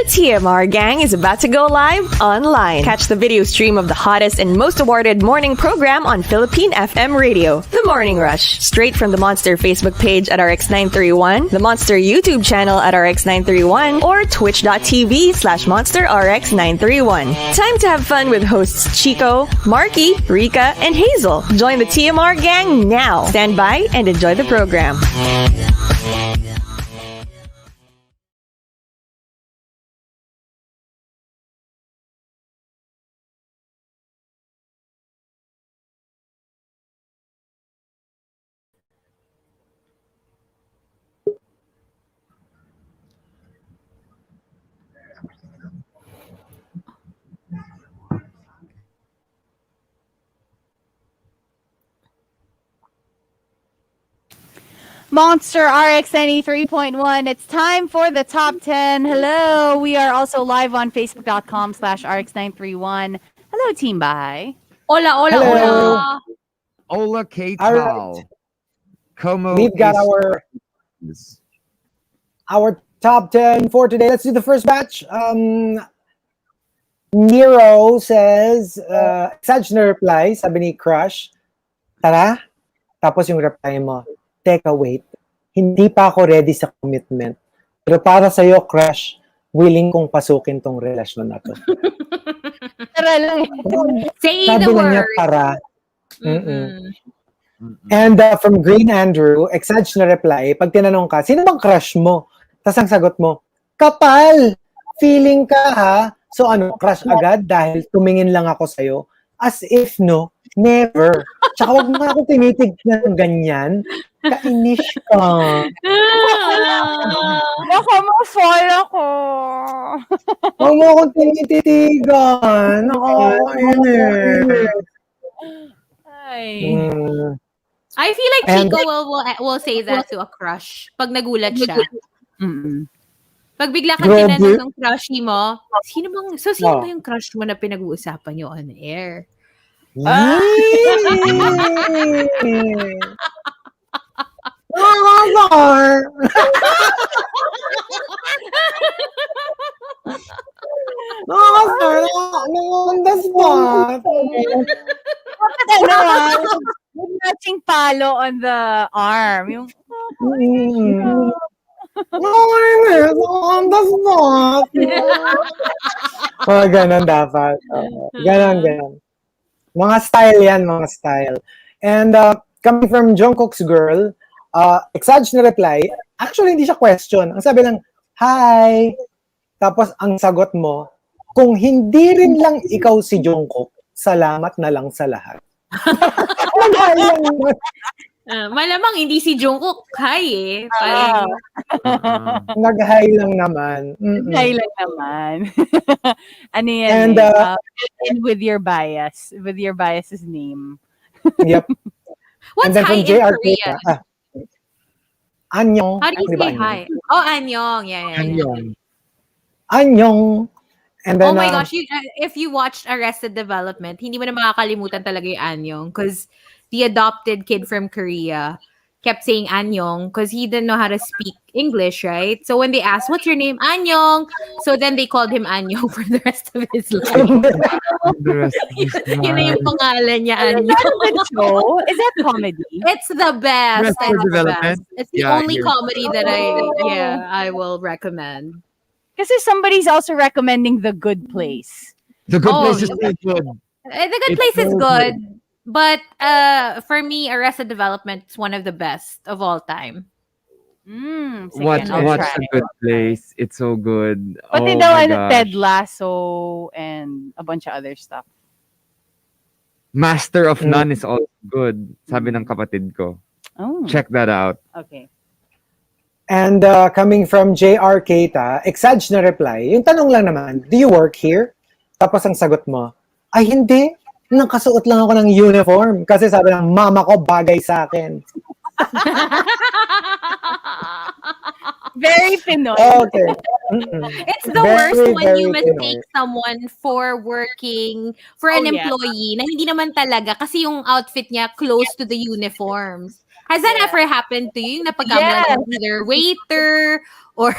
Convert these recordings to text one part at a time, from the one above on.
The TMR gang is about to go live online. Catch the video stream of the hottest and most awarded morning program on Philippine FM radio. The Morning Rush. Straight from the Monster Facebook page at RX931, the Monster YouTube channel at RX931, or twitch.tv/Monster RX931. Time to have fun with hosts Chico, Markki, Rica, and Hazel. Join the TMR gang now. Stand by and enjoy the program. Monster RX93.1. It's time for the top 10. Hello. We are also live on Facebook.com/RX931. Hello, Team Bahay. Hola, hola, Hello. hola. Hola, Kate. Alright. Como We've got our top 10 for today. Let's do the first batch. Nero says, Exag na reply, sabi ni Crush, tara. Tapos yung reply mo, teka, wait. Hindi pa ako ready sa commitment. Pero para sa'yo, Crush, willing kong pasukin tong relasyon na to. Tara lang. Say Sabi the lang niya, word. tara. Mm-mm. And from Green Andrew, Exag na reply, pag tinanong ka, sino bang crush mo? Tapos ang sagot mo, kapal! Feeling ka ha? So ano, crush agad dahil tumingin lang ako sa'yo? As if no, never. Tsaka wag mo ako tinitignan ng ganyan. Kainis ka. Baka ma-fall ako. Wag mo akong tinititigan. Nakakainis. Ay. I feel like And- Chico will say that to a crush. Pag nagulat siya. Mm-mm. Pag bigla kang Grabe. tinanong ng crushie mo, sino Oh. ba yung crush mo na pinag-uusapan niyo on air? On the spot. Yung matching palo on the arm. Yung, On the spot. Ganun dapat. Ganun. Mga style yan, mga style. And coming from Jungkook's girl, Exag na reply, actually hindi siya question. Ang sabi lang, hi. Tapos ang sagot mo, kung hindi rin lang ikaw si Jungkook, salamat na lang sa lahat. Malamang hindi si Jungkook. Hi eh. Parang, Nag-hi lang naman. Ay lang naman. Ano yan? And, and with your bias. With your bias's name. Yep. what's And then hi from in JR Korea? Anyong. How do you Di ba say hi? Oh, Anyong. Yeah. Anyong. And then, Oh my gosh, if you watched Arrested Development, hindi mo na makakalimutan talaga yung Anyong because the adopted kid from Korea kept saying Anyong because he didn't know how to speak English, right? So when they asked, what's your name? Anyong. So then they called him Anyong for the rest of his life. Yun na yung pangalan niya, Is Anyong. that a good show? Is that comedy? It's the best. Arrested It's the Development? best. It's the Yeah, only here. comedy that I will recommend. Kasi somebody's also recommending The Good Place. The good Oh, place is so good. The Good It's Place is so good. But for me, Arrested Development is one of the best of all time. Sige, Watch I'll a try. good place. It's so good. Pati Oh daw my ano, gosh. Ted Lasso and a bunch of other stuff. Master of None is also good. Sabi ng kapatid ko. Oh, Check that out. okay. And coming from JR Keita, Exag na reply, yung tanong lang naman, do you work here? Tapos ang sagot mo, ay hindi, nakasuot lang ako ng uniform kasi sabi ng mama ko bagay sa akin. Very Pinoy. Okay. It's the Very, worst when very you mistake Pinoy. someone for working for an Oh, yeah. employee na hindi naman talaga kasi yung outfit niya close to the uniforms. Has that Yeah. ever happened to you? Yung napagkamalan Yes. ng either waiter or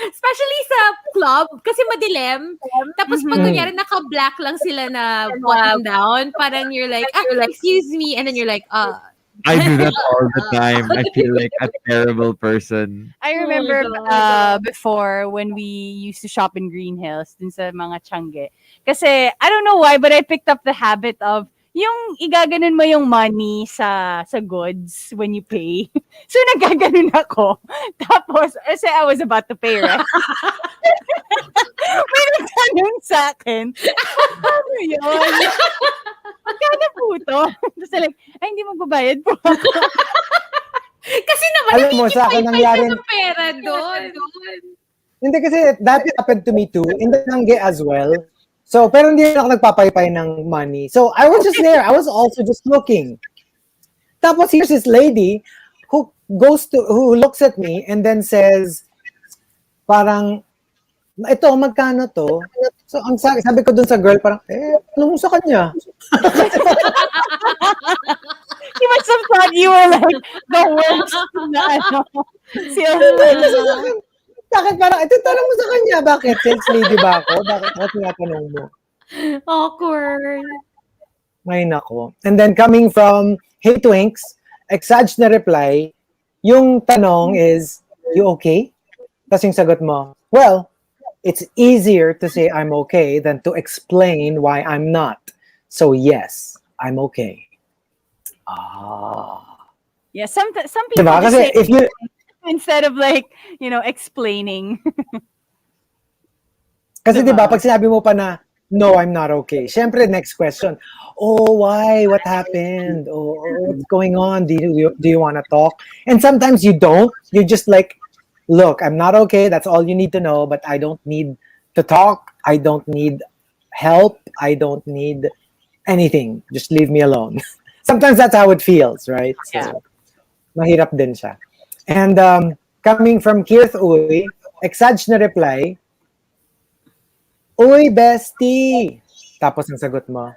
especially sa club kasi madilim. Tapos pag Mhm. kunyari naka-black lang sila na button down, parang you're like, excuse me. And then you're like, I do that all the time. I feel like a terrible person. I Oh my remember God. before when we used to shop in Green Hills dun sa mga Tiangge. Kasi I don't know why but I picked up the habit of yung igaganon mo yung money sa goods when you pay. So nagaganon ako. Tapos kasi I was about to pay, right? May nagtanong sa akin, ano yun? Magkano po to? Tapos like, ay hindi magbabayad po ako. kasi naman, Alam mo, sa akin nangyari, ng pera doon. hindi kasi that happened to me too, in the Nangge as well. So, pero hindi ako nagpapaypay ng money. So, I was just there. I was also just looking. Tapos, here's this lady who looks at me and then says, parang, ito, magkano to? So, ang sabi ko dun sa girl, parang, alam mo sa kanya. He must have thought you were like the worst na ano. Bakit parang, ito, tanong mo sa kanya. Bakit? Sales lady ba ako? Bakit tinatanong mo? Awkward. May nako. And then coming from Hey Twinks, Exag na reply, yung tanong is, you okay? Tapos yung sagot mo, well, it's easier to say I'm okay than to explain why I'm not. So yes, I'm okay. Yeah, some people Diba? just Kasi say if you, instead of like, explaining. kasi Diba? diba, pag sinabi mo pa na, no, I'm not okay. Siyempre, next question. Oh, why? What happened? Oh, what's going on? Do you want to talk? And sometimes you don't. You're just like, look, I'm not okay. That's all you need to know. But I don't need to talk. I don't need help. I don't need anything. Just leave me alone. Sometimes that's how it feels, right? So, Yeah. mahirap din siya. And coming from Kirth Uy, Exag na reply, Uy, bestie! Tapos ang sagot mo,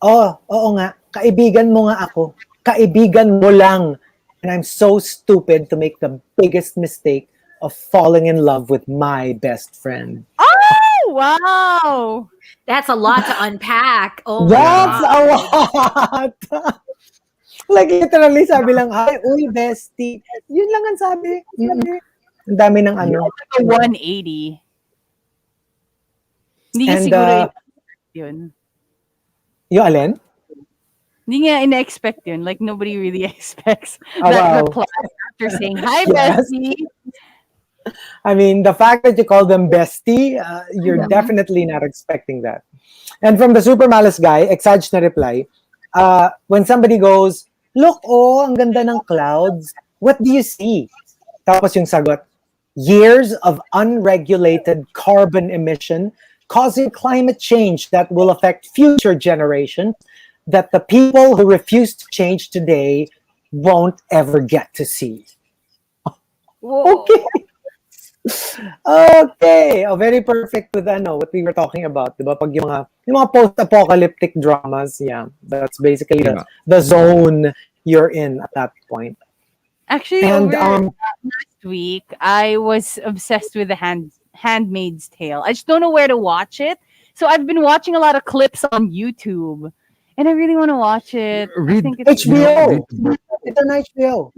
oo nga, kaibigan mo nga ako. Kaibigan mo lang. And I'm so stupid to make the biggest mistake of falling in love with my best friend. Oh, wow. That's a lot to unpack. Oh my That's God. a lot! Like literally sabi lang, hi, uy, bestie. Yun lang ang sabi. Ang dami ng ano. Like a 180. Hindi niya And, siguro yun. Yung alin? Hindi niya ina-expect yun. Like, nobody really expects Oh, that wow. reply after saying, hi, Yes. bestie. I mean, the fact that you call them bestie, you're definitely not expecting that. And from the super malice guy, Exag na reply, when somebody goes, look, ang ganda ng clouds. What do you see? Tapos yung sagot, years of unregulated carbon emission causing climate change that will affect future generations that the people who refuse to change today won't ever get to see. Whoa. Okay. Okay. Oh, very perfect with what we were talking about. Diba? Pag yung mga post-apocalyptic dramas, yeah, that's basically the zone you're in at that point. Actually, And last week, I was obsessed with the Handmaid's Tale. I just don't know where to watch it. So I've been watching a lot of clips on YouTube. And I really want to watch it. I think it's HBO. It's an HBO.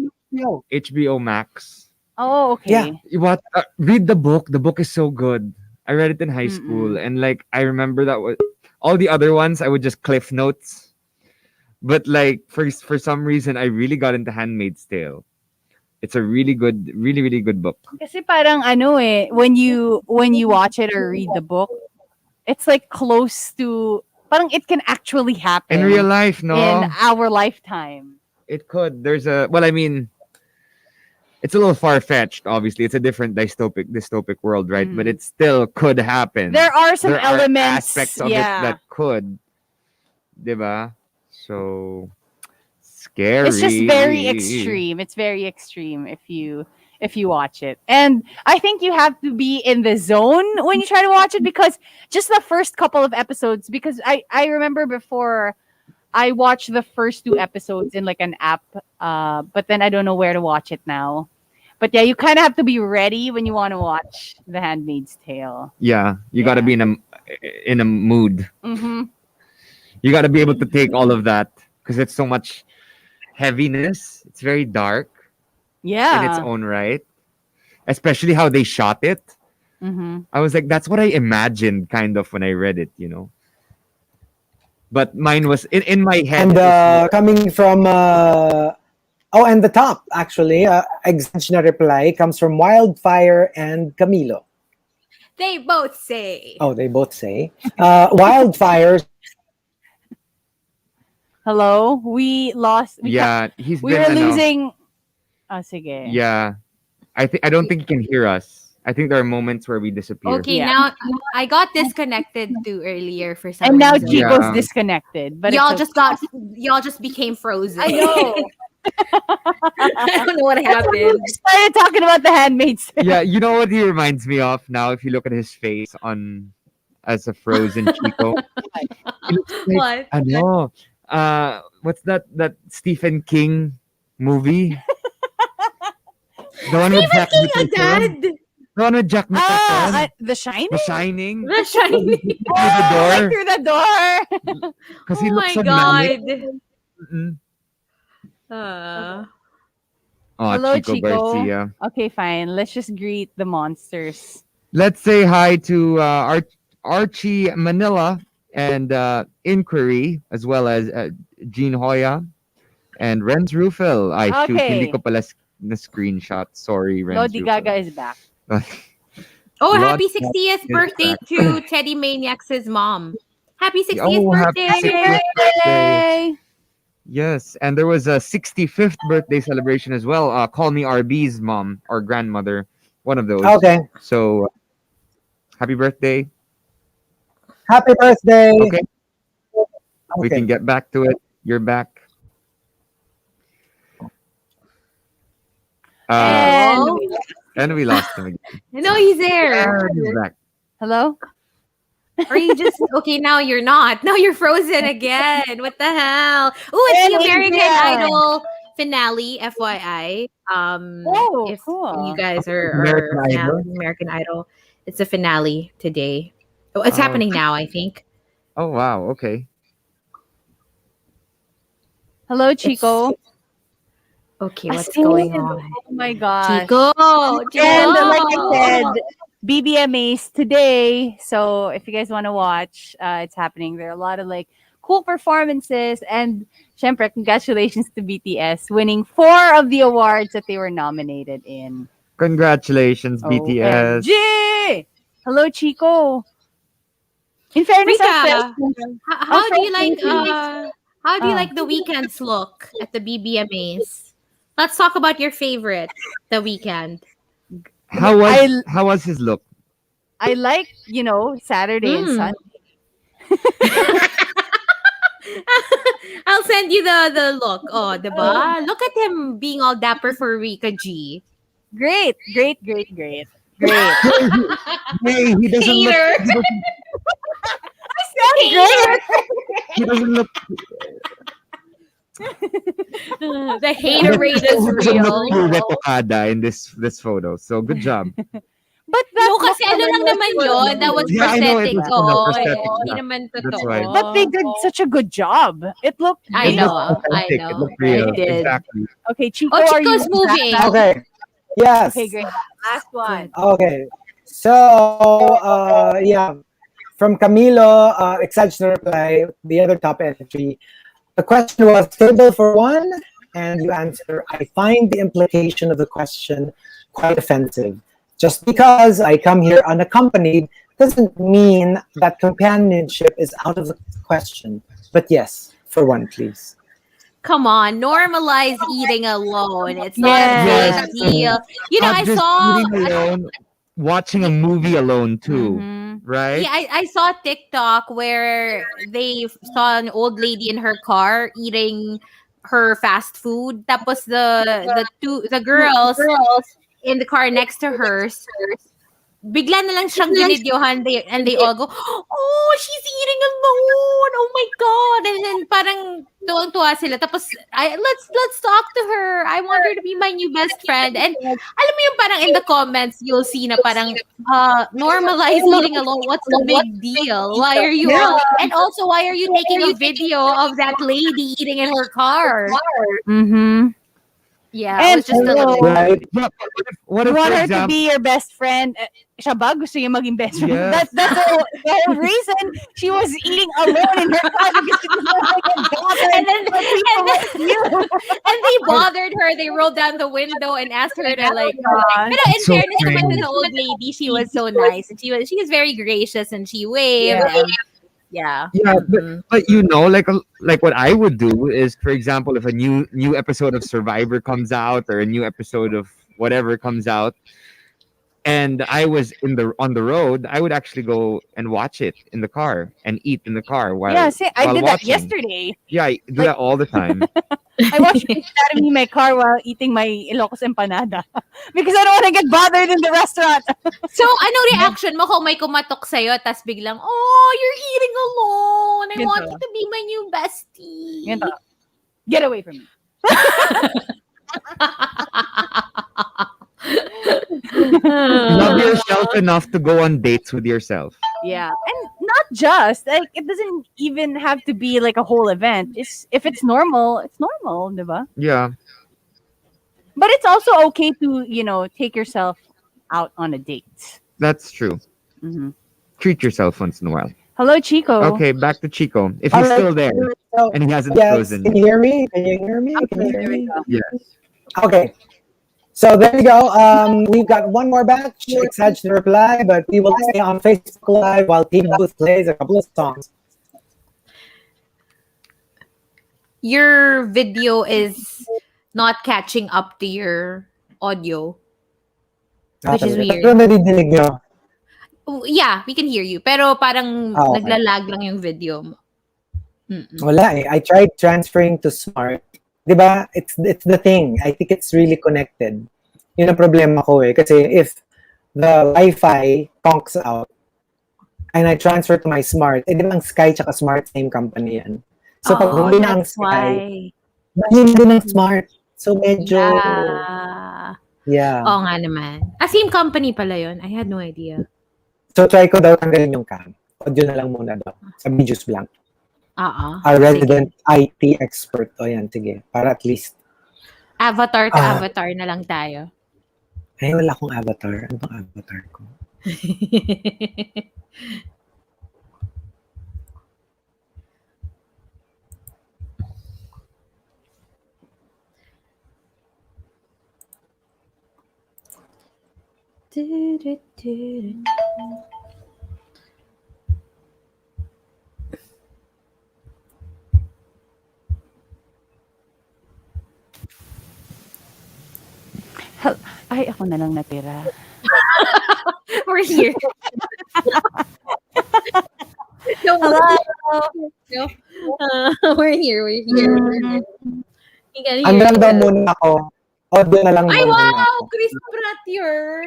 HBO Max. Oh, okay. Yeah. What? Read the book. The book is so good. I read it in high school, and like I remember that was all the other ones. I would just cliff notes, but like for some reason, I really got into *Handmaid's Tale*. It's a really good book. Kasi parang when you watch it or read the book, it's like close to parang it can actually happen In real life, no? in our lifetime. It could. I mean, it's a little far-fetched, obviously. It's a different dystopic world, right? But it still could happen. There are some There are elements aspects of it that could. Diba? So scary. It's just very extreme. It's very extreme if you if you watch it. And I think you have to be in the zone when you try to watch it, because just the first couple of episodes, because I remember before I watched the first 2 episodes in like an app, but then I don't know where to watch it now. But yeah, you kind of have to be ready when you want to watch The Handmaid's Tale. Yeah, you got to be in a mood. Mm-hmm. You got to be able to take all of that because it's so much heaviness. It's very dark Yeah. in its own right, especially how they shot it. Mm-hmm. I was like, that's what I imagined kind of when I read it, But mine was in my head. And coming from and the top actually, Exag na reply comes from Wildfire and Camilo. They both say. Oh, they both say. Wildfire. Hello? We lost. We he's we been were losing. Oh, sige. Yeah, I don't think he can hear us. I think there are moments where we disappear. Okay, Yeah. now I got disconnected too earlier for some And now reason. Chico's Yeah. disconnected. But y'all it's y'all just became frozen. I know. I don't know what happened. We started talking about The Handmaid's Tale. Yeah, you know what he reminds me of now? If you look at his face as a frozen Chico, he looks like, What? ano, what's that Stephen King movie? The one with Jack Nicholson. Dad. The one with Jack Nicholson. The Shining? The Shining. The Shining. Through the door. Like through the door. Because he Oh looks my so manic. god. Mm-mm. Oh, Hello, Chico Chico. Garcia. Okay, fine. Let's just greet the monsters. Let's say hi to Archie Manila and Inquiry, as well as Jean Hoya and Renz Rufel. Ay, shoot, Okay. hindi ko pala na screenshot. Sorry, Renz Lodi Rufel. Gaga is back. Oh, Lord, happy 60th birthday to Teddy Maniacs' mom. Happy 60th Oh, birthday. happy 60th birthday. Yay! Yes, and there was a 65th birthday celebration as well. Call Me RB's mom or grandmother, one of those. Okay. So, happy birthday. Happy birthday. Okay, we can get back to it. You're back. And And we lost him again. No, he's there. And he's back. hello? Or you just okay? Now you're not. Now you're frozen again. What the hell? Oh, it's the And he's American there. Idol finale. FYI. Oh, if cool. you guys are American fans Idol? of American Idol, it's a finale today. Oh, it's Oh. happening now. I think. Oh wow. Okay. Hello, Chico. Okay, what's Asin. going on? Oh my gosh. Chico, And like I said, BBMAs today. So if you guys want to watch, it's happening. There are a lot of like cool performances. And syempre, congratulations to BTS winning 4 of the awards that they were nominated in. Congratulations, BTS. OMG! Hello, Chico. In fairness, Rika, how do you like Friends. how do you like the weekend's look at the BBMAs? Let's talk about your favorite, the weekend. How was his look? I like, Saturday and Sunday. I'll send you the look. Oh, diba? Look at him being all dapper for Rica G. Great. Hey, he doesn't Hater. He doesn't look. The hater rate He is doesn't look real. pure Tokada in this photo. So good job. But that No, kasi ano lang naman yun. That was Yeah, I know it prosthetic. was Oo, prosthetic, hindi yeah. naman That's totoo. why. But they did such a good job. It looked I It know. looked authentic. I It know. looked real. It did. Exactly. okay. Chico, Oh, are you Chico's moving. Okay. Yes. Okay, great. Last one. Okay. So, yeah. From Camilo, Exag na reply, the other top entry. The question was table for one, and you answer, I find the implication of the question quite offensive. Just because I come here unaccompanied doesn't mean that companionship is out of the question. But yes, for one, please. Come on, normalize eating alone. It's not Yes. a big deal. You know, Not I just saw. eating alone, watching a movie alone too, Mhm. right? Yeah, I saw TikTok where they saw an old lady in her car eating her fast food. Tapos the girls in the car next to hers. Bigla na lang siyang binidyohan and they all go, oh, she's eating alone. Oh my God. And then parang tuwang-tuwa sila. Tapos, let's talk to her. I want her to be my new best friend. And alam mo yung parang in the comments, you'll see na parang normalize eating alone. What's the big deal? Why are you all, and also why are you taking a video of that lady eating in her car? Mm-hmm. Yeah, And it was just a little Right? Yeah, what if, You want for her to example, be your best friend. Siya ba? Gusto niya maging best friend? Yes. That's the whole reason she was eating alone in her car because she was not bothered. And then you. and they bothered her. They rolled down the window and asked her to like. Pero in So fairness naman to strange. the old lady, she was so nice and she was very gracious and she waved. Yeah. And, yeah. Yeah, but like what I would do is, for example, if a new episode of Survivor comes out or a new episode of whatever comes out, and I was on the road, I would actually go and watch it in the car and eat in the car while Yeah, see, I while did watching. that yesterday. Yeah, I do that all the time. I watched Grey's Anatomy in my car while eating my Ilocos empanada because I don't want to get bothered in the restaurant. So, ano reaction mo kung may kumatok sa'yo tas biglang, oh, you're eating alone. I want you to be my new bestie. Ganito. Get away from me. Love yourself enough to go on dates with yourself. Yeah, and not just like it doesn't even have to be like a whole event. If it's normal, diba? Yeah. But it's also okay to take yourself out on a date. That's true. Mm-hmm. Treat yourself once in a while. Hello, Chico. Okay, back to Chico. If All he's right. still there So, and he hasn't yes, frozen. can you hear me? Can you hear me? Can you hear There we me? go. Yes. Okay. So there we go. We've got one more batch. Exag to reply, but we will stay on Facebook Live while Team Booth plays a couple of songs. Your video is not catching up to your audio. Which is weird. Pero nadidinig nyo. Yeah, we can hear you. Pero parang Okay. naglalag lang yung video mo. Mm-mm. Wala eh. I tried transferring to Smart. Diba? It's the thing. I think it's really connected. Yun ang problema ko eh. Kasi if the Wi-Fi conks out and I transfer to my Smart, di ba ang Sky tsaka Smart same company yan. So pag hindi na ang That's Sky, why. mahina din ang Smart. So medyo, Oo nga naman. Same company pala yun. I had no idea. So try ko daw tanggalin yung cam. Audio na lang muna daw. Sa videos blank. A resident IT expert. O yan, sige. Para at least. Avatar to avatar na lang tayo. Ay, wala akong avatar. Ano bang avatar ko? Ay, ako na lang natira. We're here. Hello. We're here. Ano lang daw muna ako? Audio na lang Ay, daw muna wow! ako. Chris Pratt yun.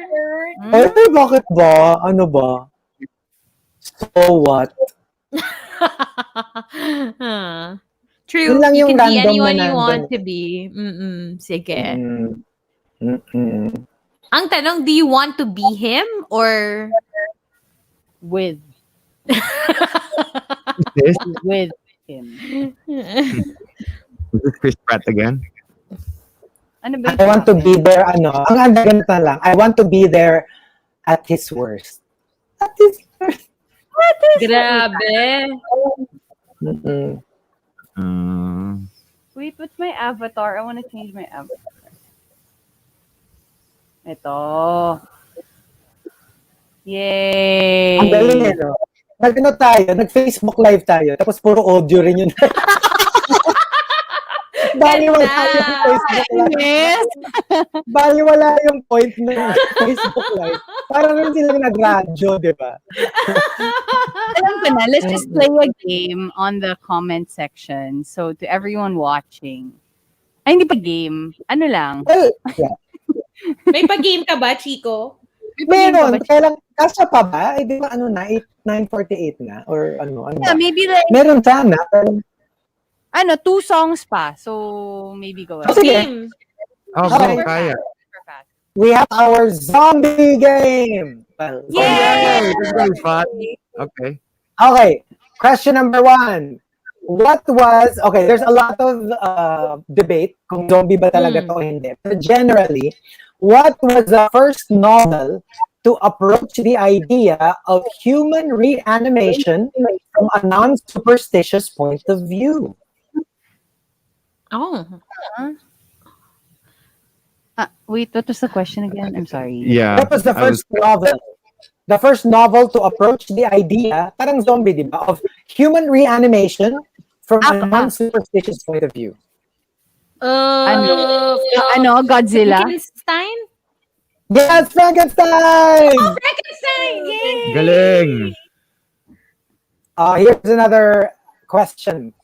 Ay, bakit ba? Ano ba? So what? True. Yun lang You yung can be random anyone na you want nandun. to be. Sige. Mm-mm. Ang tanong, do you want to be him or With This him. is this Chris Pratt again? Ano ba I want to be there, ang ganito na lang. I want to be there at his worst. At his worst. Grabe. Mm-mm. Wait, what's my avatar? I want to change my avatar. Ito. Yay! Ang galing eh, no? Nag-Facebook live tayo, tapos puro audio rin yun. Baliwala yung Facebook live. Yes! Baliwala yung point ng Facebook live. Parang rin silang nag-radyo, di ba? Alam ko na, let's just play a game on the comment section. So, to everyone watching, ay, hindi pa game. Ano lang? Well, yeah. May pag-game ka ba, Chico? Meron, kailan, kasya pa ba? Eh, di ba ano na, 9:48 na? Or ano Yeah, ba? maybe like, Meron sana, pero 2 songs pa. So, maybe go ahead. sige. Game. Oh, Okay. go, kaya. Super fast. We have our zombie game. Well, Yay! This is gonna be fun. Okay. okay, question number 1. There's a lot of debate kung zombie ba talaga to o hindi. But generally, what was the first novel to approach the idea of human reanimation from a non-superstitious point of view? Oh. Wait, what was the question again? I'm sorry. Yeah. What was the first novel? The first novel to approach the idea, parang zombie, di ba, of human reanimation from a non-superstitious point of view. Godzilla? Frankenstein? Yes, Frankenstein! Oh, Frankenstein! Yay! Galing. Here's another question.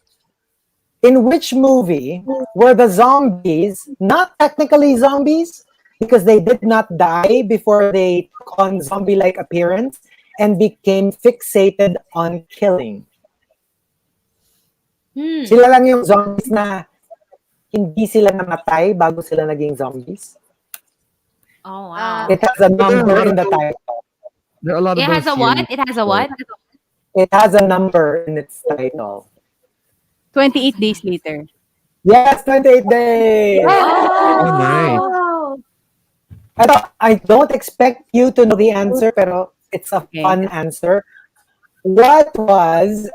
In which movie were the zombies not technically zombies because they did not die before they took on zombie-like appearance and became fixated on killing? Sila lang yung zombies na hindi sila namatay bago sila naging zombies. Oh, wow. It has a number in the title. There are a lot of It has those a what? series. It has a what? It has a number in its title. 28 days later. Yes, 28 days! Oh, nice. I don't expect you to know the answer, pero it's a fun answer. What was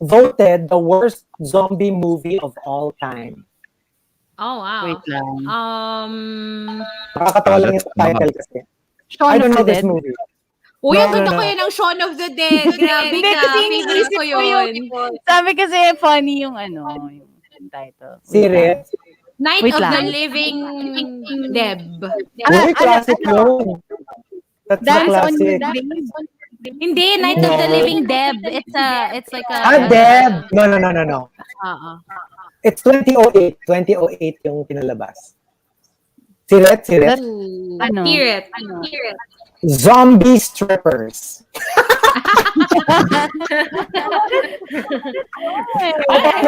voted the worst zombie movie of all time? Oh, wow. Wait lang. Nakakatawa lang yung title kasi. I don't know this movie. Uy, ang No, ganda no, ko no. yun ng Shaun of the Dead. Grabe Hindi, ka. kasi Favorite iniisip ko ko yun. Sabi kasi funny yung yung title. Wait Serious? Night Wait of the lang. Living Deb. Uy, classic yun. That's the Dance on classic. the Grave? Hindi, Night of the No. Living Deb. It's like a... Deb! No. Oo. It's 2008. 2008 yung pinalabas. Siret? Hear it. Zombie strippers.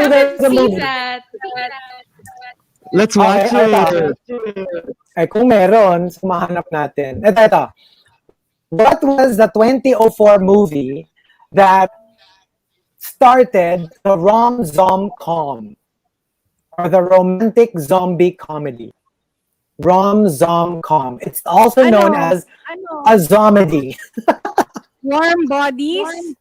There's a See movie. that. Let's watch Okay, it. kung meron, sumahanap natin. Ito. What was the 2004 movie that started the rom-zom-com or the romantic zombie comedy? Rom-zom-com. It's also known as a zomedy. Warm Bodies?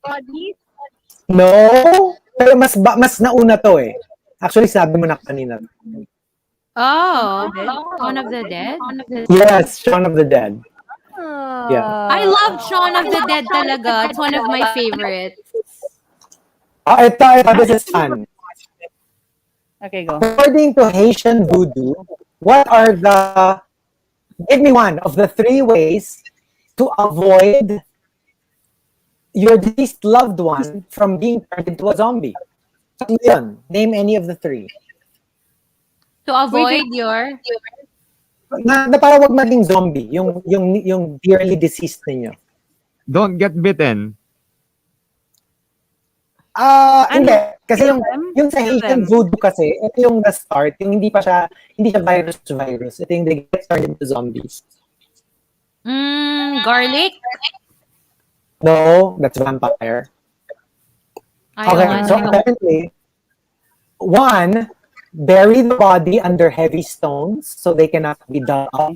No, pero mas nauna to eh. Actually, sabi mo na kanina. Oh, Shaun of the Dead? Yes, Shaun of the Dead. Yeah. I love Shaun of the Dead talaga. It's one of my favorites. Ito, this is fun. Okay, go. According to Haitian voodoo, give me one of the 3 ways to avoid your deceased loved one from being turned into a zombie. Ano yun? Name any of the 3. To avoid your... Na para wag maging zombie, yung dearly deceased ninyo. Don't get bitten. Hindi. Kasi yung sa Haitian voodoo kasi, ito yung the start, yung hindi siya virus. Ito yung they get turned into zombies. Garlic? No, that's vampire. So apparently, 1, bury the body under heavy stones so they cannot be dug up.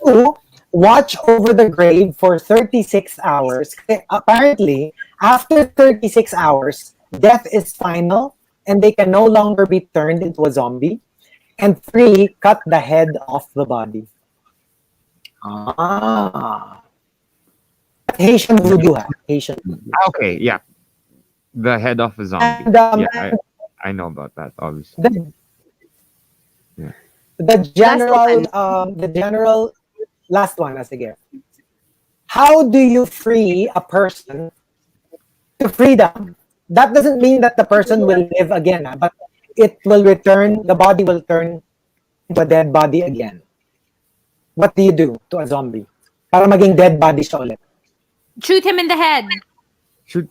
2, watch over the grave for 36 hours. Apparently, after 36 hours, death is final and they can no longer be turned into a zombie. And 3, cut the head off the body. Haitian voodoo. Okay, yeah. The head of a zombie. And, yeah, I know about that, obviously. The general last one, sige. How do you free a person to freedom? That doesn't mean that the person will live again, but the body will turn into a dead body again. what do you do to a zombie? Para maging dead body siya ulit. Shoot him in the head.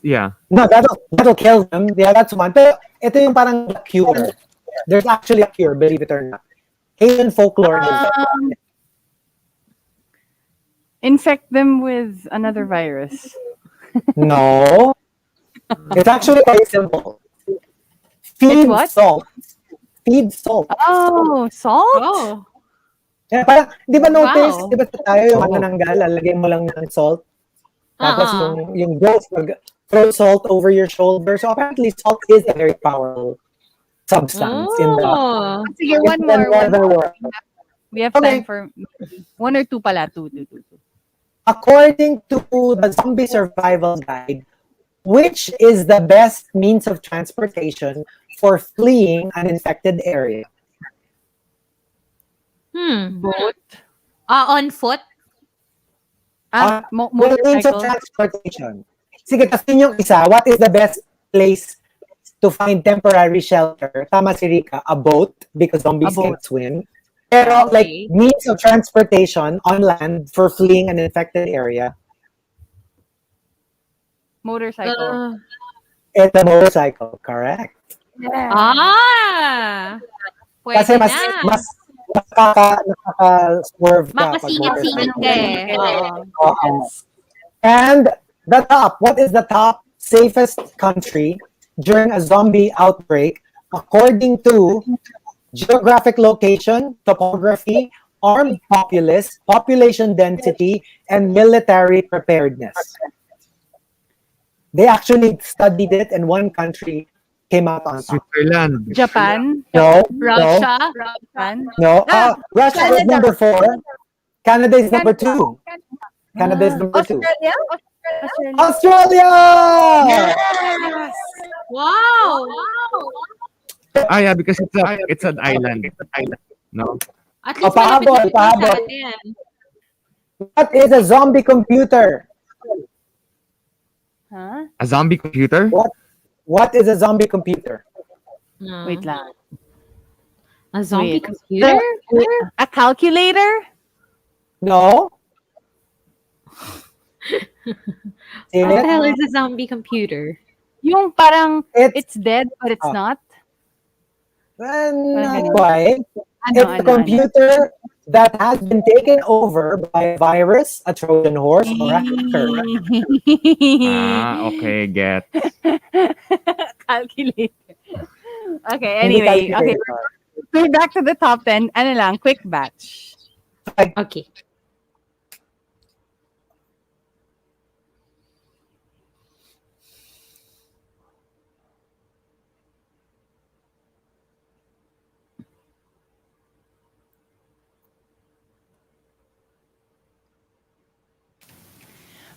Yeah. No, that'll kill them. Yeah, that's one. Pero ito yung parang cure. There's actually a cure, believe it or not. Asian folklore has Infect them with another virus. no. It's actually quite simple. Feed It's what? salt. Feed salt. Oh, salt? Oh. Yeah, parang, di ba notice, Wow. di ba tayo yung manananggal, lalagay mo lang ng salt. Tapos yung ghost, throw salt over your shoulder. So apparently salt is a very powerful substance in the Sige, one in the more. nether world. We have Okay. time for one or two pala. Two. According to the Zombie Survival Guide, which is the best means of transportation for fleeing an infected area? Boat. On foot? What means of Motorcycle. transportation? Sige, tapos yun yung isa. What is the best place to find temporary shelter? Tama si Rica, a boat, because zombies A boat. can't swim. Pero like Okay. means of transportation on land for fleeing an infected area, Motorcycle. it's a motorcycle, correct? Pwede Kasi mas na. nakaka-swerve ka pag Makasingit-singit ka eh. motorcycle. Oo. And what is the top safest country during a zombie outbreak according to geographic location, topography, armed populace, population density, and military preparedness? They actually studied it, and one country came out on top. Switzerland. Japan. No, Russia? Japan. no. Russia is number 4. Canada is number 2. Canada is number 2. Australia! Wow! Yeah, because it's an island. No. At least pahabol, malapit sa pahabol. atin. What is a zombie computer? Huh? A zombie computer? What is a zombie computer? Wait lang. A zombie Wait. computer? A calculator? No. What the hell is a zombie computer? Yung parang It's it's dead but it's not. not quite. Ano, It's a computer that has been taken over by a virus, a Trojan horse, or a hacker. Okay, get. Calculator. Okay, Hindi anyway. Okay, calculator. we're back to the top 10. Ano lang, quick batch. Okay.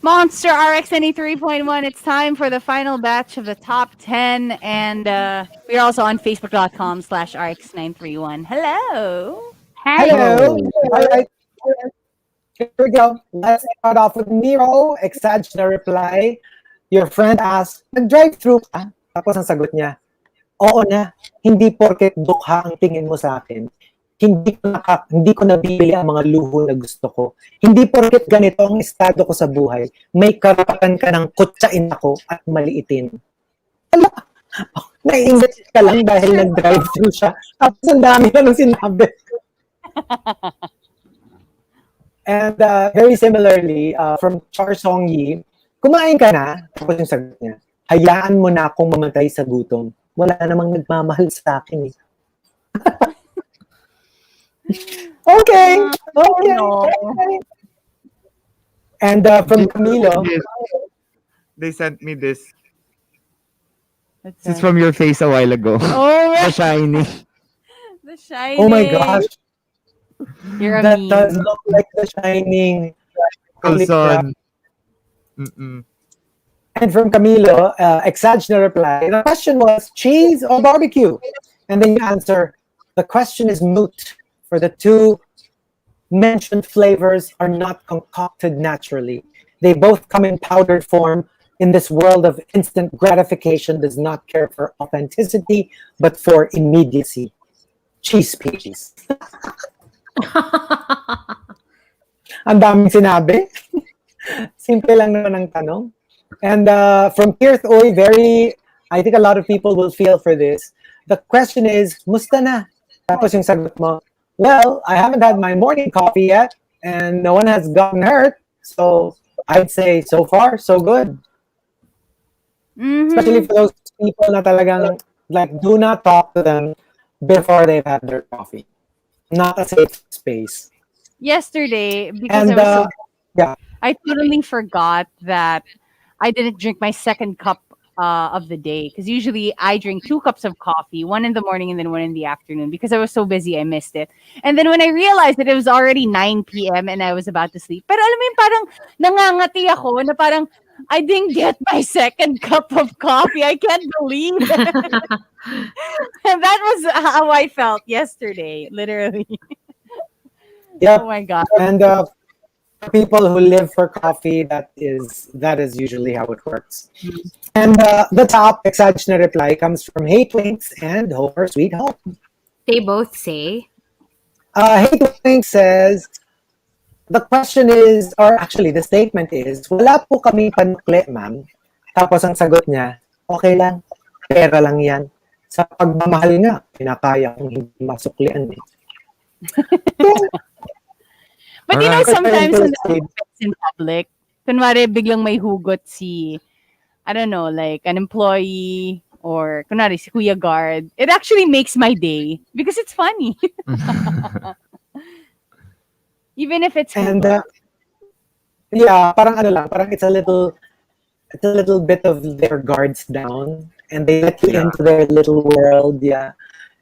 Monster RX93.1. It's time for the final batch of the top 10. And we're also on Facebook.com/RX931. Hello. Hello. All right. Here we go. Let's start off with Nero. Exag na reply. Your friend asked, nag-drive-thru ka? Tapos ang sagot niya, oo na. Hindi porket dukha ang tingin mo sa akin. Hindi ko nabibili ang mga luho na gusto ko. Hindi porket ganito ang estado ko sa buhay. May karapatan ka ng kutsain ako at maliitin. Wala. Naiingat ka lang dahil nag-drive-thru siya. Tapos ang dami na nung sinabi. And very similarly, from Char Song Yi, kumain ka na, tapos yung sagot niya, hayaan mo na akong mamatay sa gutom. Wala namang nagmamahal sa akin eh. Okay. And from Camilo, They sent me this. What's This is that? from your face a while ago. Oh, The shiny. The Shining. oh my gosh, You're a that meme. does look like The Shining. Holy crap. Coulson. Mm-mm. And from Camilo, Exag na reply, the question was cheese or barbecue? And then you answer, the question is moot, for the two mentioned flavors are not concocted naturally. They both come in powdered form. In this world of instant gratification does not care for authenticity, but for immediacy. Cheese peas. Ang daming sinabi. Simple lang naman ang tanong. And from Kirth Oy, I think a lot of people will feel for this. The question is, musta na? Tapos yung sagot mo, well, I haven't had my morning coffee yet, and no one has gotten hurt. So I'd say so far, so good. Especially for those people na talagang, like, do not talk to them before they've had their coffee. Not a safe space. Yesterday, because And, I totally forgot that I didn't drink my second cup of the day, because usually I drink 2 cups of coffee, one in the morning and then one in the afternoon, because I was so busy I missed it. And then when I realized that it was already 9 p.m. and I was about to sleep, pero alam mo yung parang nangangati ako na parang I didn't get my second cup of coffee. I can't believe it. And that was how I felt yesterday, literally. Yep. Oh my God. And for people who live for coffee, that is usually how it works. And the top Exag na reply comes from Hey Twinks and Homer Sweet Home. They both say, Hey Twinks says, the question is, or actually the statement is, wala po kaming panukli, ma'am. Tapos ang sagot niya, okay lang, pera lang yan. Sa pagmamahal nga, pinakaya kong hindi masuklian eh. But you know, sometimes Alright. when it's in public, kunwari biglang may hugot si, I don't know, like an employee or kunwari si Kuya Guard, it actually makes my day because it's funny. Even if it's And hugot. yeah, parang ano lang, parang it's a little bit of their guards down, and they let you into their little world, yeah.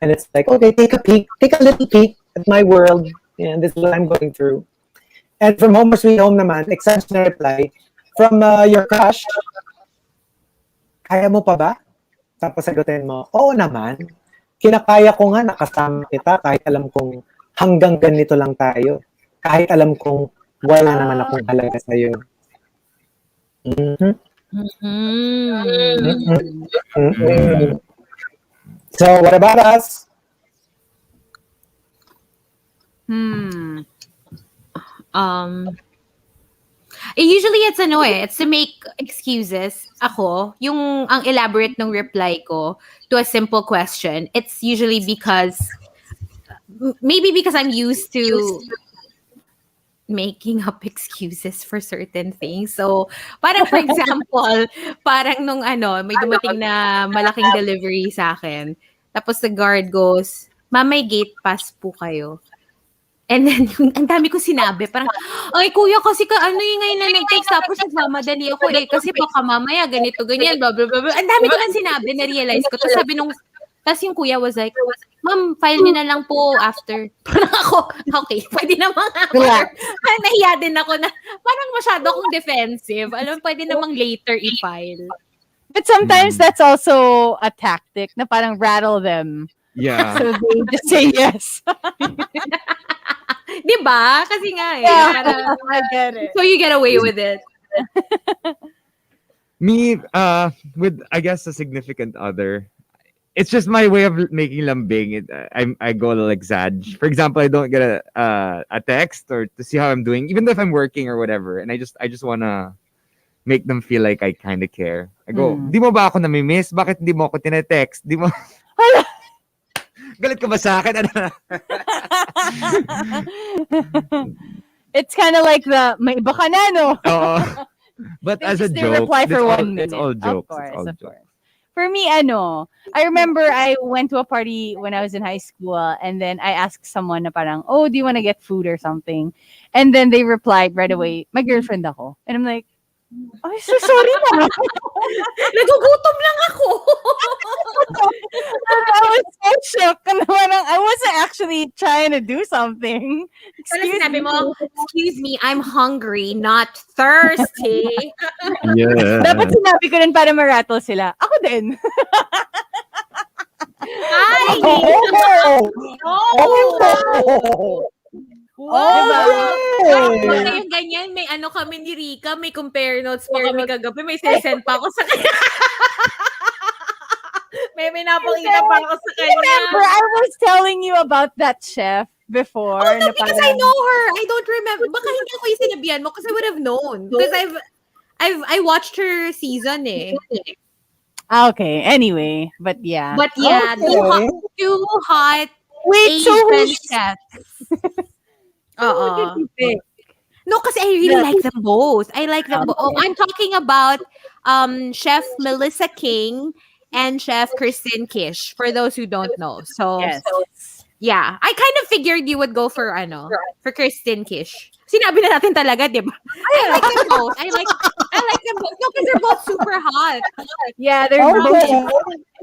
And it's like, okay, take a little peek at my world, yeah, this is what I'm going through. And from Homer Sweet Home naman, Exag na reply, from your crush, kaya mo pa ba? Tapos sagutin mo, oo naman, kinakaya ko nga nakasama kita kahit alam kong hanggang ganito lang tayo. Kahit alam kong wala naman akong halaga sa'yo. So, what about us? Usually it's it's to make excuses. Ako, yung ang elaborate ng reply ko to a simple question, it's usually because I'm used to making up excuses for certain things. So, parang for example, parang nung may dumating na malaking delivery sa akin. Tapos the guard goes, "Ma'am, may gate pass po kayo." And then, ang dami ko sinabi, parang, ay kuya, kasi yung ngayon na nag-text, tapos nagmamadali ako kasi baka mamaya, ganito, ganyan, blah, blah, blah, blah. Ang dami ko na sinabi, na-realize ko. Tapos sabi tapos yung kuya was like, ma'am, file niyo na lang po after. Parang ako, okay, pwede namang after. Nahiya din ako na, parang masyado akong defensive. Alam, pwede namang later i-file. But sometimes that's also a tactic na parang rattle them. Yeah. So they just say yes. Diba? Kasi nga I get it. So you get away with it. Me, with, I guess, a significant other, it's just my way of making lambing. I go like Zaj. For example, I don't get a text or to see how I'm doing, even if I'm working or whatever. And I just wanna make them feel like I kind of care. I go, di mo ba ako nami-miss? Bakit di mo ako tinetext? Di mo... Galit ka ba sa akin? It's kind of like may iba ka na, no? But They as a just joke, reply for 1 minute. it's all jokes. Of course, it's all of jokes. course. For me, I remember I went to a party when I was in high school, and then I asked someone na parang, oh, do you want to get food or something? And then they replied right away, my girlfriend ako. And I'm like, oh, so sorry na. Nagugutom lang ako. I was so shocked. I wasn't actually trying to do something. Excuse me, I'm hungry, not thirsty. Yeah. Dapat sinabi ko rin para ma-rattle sila. Ako din. Ay! Diba? Yung ganyan, may kami ni Rica, may compare notes pa kami kagabi, may send pa ako sa kanya. may napakita pa ako sa kanya. Remember, I was telling you about that chef before. Oh, Na because I parang, know her. I don't remember. Baka hindi ako yung sinabihan mo because I would have known. Because I watched her season eh. okay, anyway. But yeah. But yeah, Okay. two hot Wait, so Asian who's, chefs. who did Oo. you pick? No, kasi I really like them both. I like them both. Oh, Okay. I'm talking about Chef Melissa King and Chef Kristen Kish, for those who don't know. So, Yes. yeah. I kind of figured you would go for for Kristen Kish. Sinabi na natin talaga, di ba? I like them both. I like them both. No, because they're both super hot. Yeah, they're both Okay.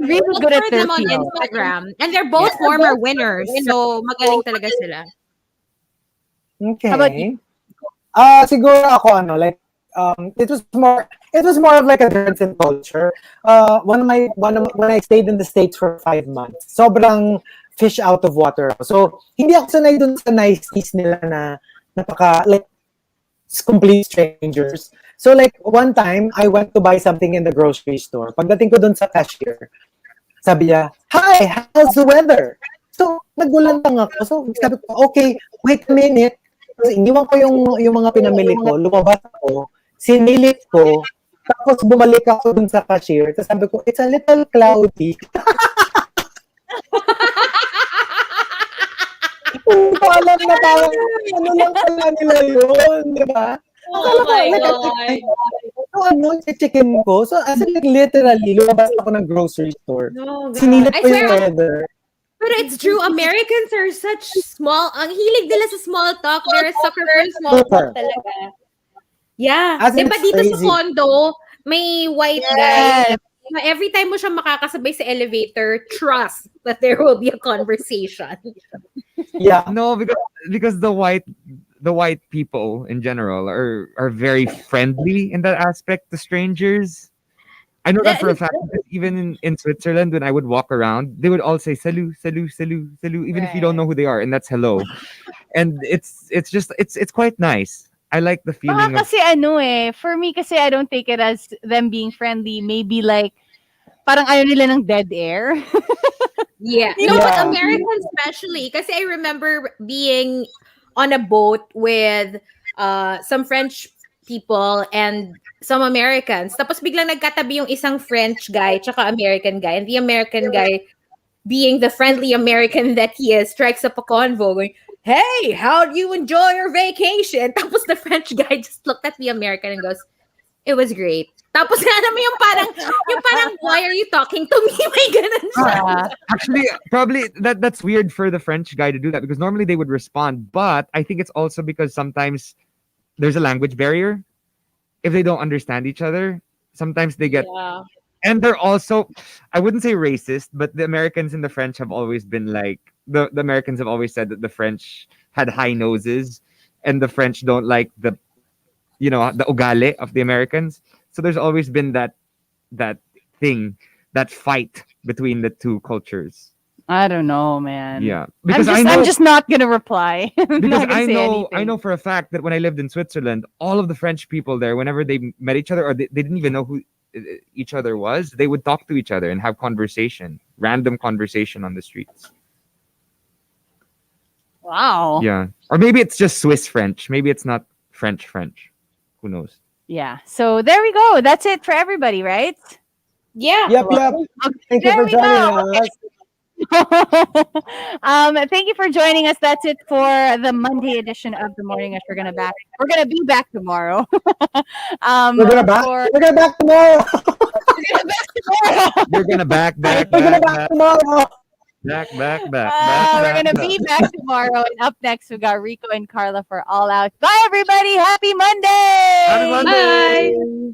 really Look good at for their them on field. Instagram. And they're both former winners. So, magaling talaga sila. How about you? Okay. Siguro ako like it was more of like a difference in culture. When I stayed in the States for 5 months, sobrang fish out of water ako. So hindi ako sanay dun sa niceties nila na napaka like complete strangers. So like one time I went to buy something in the grocery store. Pagdating ko dun sa cashier, sabi niya, "Hi, how's the weather?" So nagulat lang ako. So sabi ko, "Okay, wait a minute." So, iniwan ko yung mga pinamili ko, lumabas ako, sinilip ko, tapos bumalik ako dun sa cashier, tapos sabi ko, it's a little cloudy. Hindi ko alam na parang, ano lang pala nila yun, di ba? Oh my God. So, chicken ko. So, as in, like, literally, lumabas ako ng grocery store. No, God. Sinilip I ko yung swear, weather. but it's true. Americans are such small. Ang hilig nila sa small talk. They're a sucker for small Super. talk talaga. Yeah. As in, Diba it's dito sa crazy. condo, may white guy. Every time mo siya makakasabay sa elevator, trust that there will be a conversation. Yeah. No, because the white people in general are very friendly in that aspect to strangers. I know that for a fact. Because even in Switzerland, when I would walk around, they would all say "salut, salut, salut, salut," even if you don't know who they are, and that's hello. And it's quite nice. I like the Baka feeling of kasi for me kasi I don't take it as them being friendly. Maybe like, parang ayaw nila ng dead air. Yeah. You No, know but Yeah. Americans especially. Kasi I remember being on a boat with some French people and some Americans. Tapos biglang nagkatabi yung isang French guy tsaka American guy. And the American guy, being the friendly American that he is, strikes up a convo going, "Hey, how do you enjoy your vacation?" Tapos the French guy just looked at the American and goes, "It was great." Tapos alam mo yung parang, "Why are you talking to me?" May ganun siya. actually probably that's weird for the French guy to do that because normally they would respond, but I think it's also because sometimes there's a language barrier. If they don't understand each other, sometimes they get Yeah. and they're also I wouldn't say racist, but the Americans and the French have always been like the Americans have always said that the French had high noses and the French don't like the the ugale of the Americans. So there's always been that thing, that fight between the two cultures. I don't know, man. Yeah. Because I'm just not gonna reply. I'm because not gonna I say know anything. for a fact that when I lived in Switzerland, all of the French people there, whenever they met each other or they didn't even know who each other was, they would talk to each other and have random conversation on the streets. Wow. Yeah. Or maybe it's just Swiss French. Maybe it's not French French. Who knows? Yeah. So there we go. That's it for everybody, right? Yeah. Yep. Thank you There for we joining go. us. Thank you for joining us. That's it for the Monday edition of the Morning Rush. We're gonna be back tomorrow. We're gonna back tomorrow. You're gonna back. We're gonna back tomorrow. Back. We're gonna be back tomorrow. And up next, we got Rico and Carla for All Out. Bye, everybody. Happy Monday. Happy Monday. Bye.